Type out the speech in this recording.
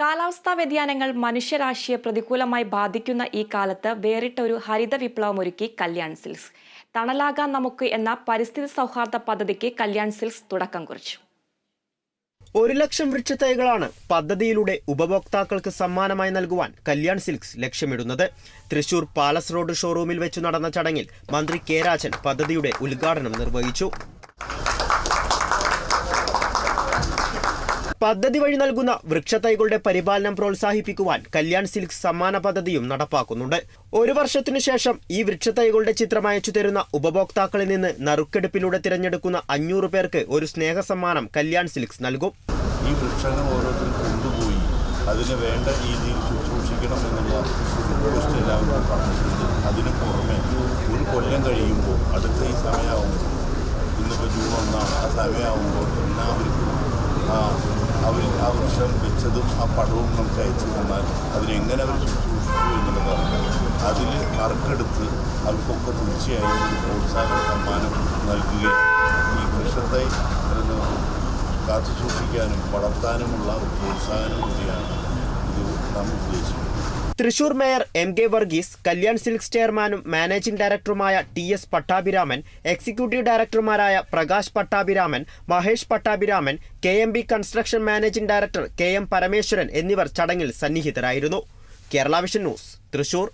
കാലാവസ്ഥാ വ്യതിയാനങ്ങൾ മനുഷ്യരാശിയെ പ്രതികൂലമായി ബാധിക്കുന്ന ഈ കാലത്ത് വേറിട്ട ഒരു ഹരിത വിപ്ലവമൊരുക്കി കല്യാൺ സിൽക്സ്. തണലാകാൻ നമുക്ക് എന്ന പരിസ്ഥിതി സൗഹാർദ്ദ പദ്ധതിക്ക് കല്യാൺ സിൽക്സ് തുടക്കം കുറിച്ചു. 1,00,000 വൃക്ഷത്തൈകളാണ് പദ്ധതിയിലൂടെ ഉപഭോക്താക്കൾക്ക് സമ്മാനമായി നൽകുവാൻ കല്യാൺ സിൽക്സ് ലക്ഷ്യമിടുന്നത്. തൃശൂർ പാലസ് റോഡ് ഷോറൂമിൽ വെച്ചു നടന്ന ചടങ്ങിൽ മന്ത്രി കെ രാജൻ പദ്ധതിയുടെ ഉദ്ഘാടനം നിർവഹിച്ചു. പദ്ധതി വഴി നൽകുന്ന വൃക്ഷത്തൈകളുടെ പരിപാലനം പ്രോത്സാഹിപ്പിക്കുവാൻ കല്യാൺ സിൽക്സ് സമ്മാന പദ്ധതിയും നടപ്പാക്കുന്നുണ്ട്. 1 വർഷത്തിനു ശേഷം ഈ വൃക്ഷത്തൈകളുടെ ചിത്രം അയച്ചു തരുന്ന ഉപഭോക്താക്കളിൽ നിന്ന് നറുക്കെടുപ്പിലൂടെ തിരഞ്ഞെടുക്കുന്ന 500 പേർക്ക് ഒരു സ്നേഹ സമ്മാനം കല്യാൺ സിൽക്സ് നൽകും. ഈ വൃക്ഷങ്ങൾ ഓരോരുത്തരും കൊണ്ടുപോയി അതിന് വേണ്ട രീതിയിൽ ശുശ്രൂഷിക്കണം എന്നുള്ള പോസ്റ്റ് എല്ലാവരും പറഞ്ഞിട്ടുണ്ട്. അതിന് പുറമെ ഒരു കൊല്ലം കഴിയുമ്പോൾ അടുത്ത ഈ സമയമാകുമ്പോൾ, ഇന്നിപ്പോൾ ജൂൺ 1 ആ സമയമാകുമ്പോൾ എല്ലാവർക്കും ആ വൃക്ഷം വെച്ചതും ആ പടവും നമുക്ക് അയച്ചു തന്നാൽ അതിനെങ്ങനെ അവർ ശുശ്രൂഷിച്ചു എന്നുള്ളതാണ്. അതിൽ നറുക്കെടുത്ത് അവർക്കൊക്കെ തീർച്ചയായും ഒരു പ്രോത്സാഹന സമ്മാനം നൽകുകയും ഈ വൃക്ഷത്തെ കാത്തു സൂക്ഷിക്കാനും വളർത്താനുമുള്ള ഒരു പ്രോത്സാഹനം കൂടിയാണ് ഇത് നാം ഉദ്ദേശിക്കുന്നത്. Thrissur mayor M K Varghese, Kalyan silks ചെയർമാനും മാനേജിംഗ് ഡയറക്ടറുമായ TS പട്ടാഭിരാമൻ, എക്സിക്യൂട്ടീവ് ഡയറക്ടർമാരായ Prakash Pattabhiraman, Mahesh Pattabhiraman, KMB construction managing director KM Parameswaran എന്നിവർ ചടങ്ങിൽ സന്നിഹിതരായിരുന്നു. Kerala vision news, Thrissur.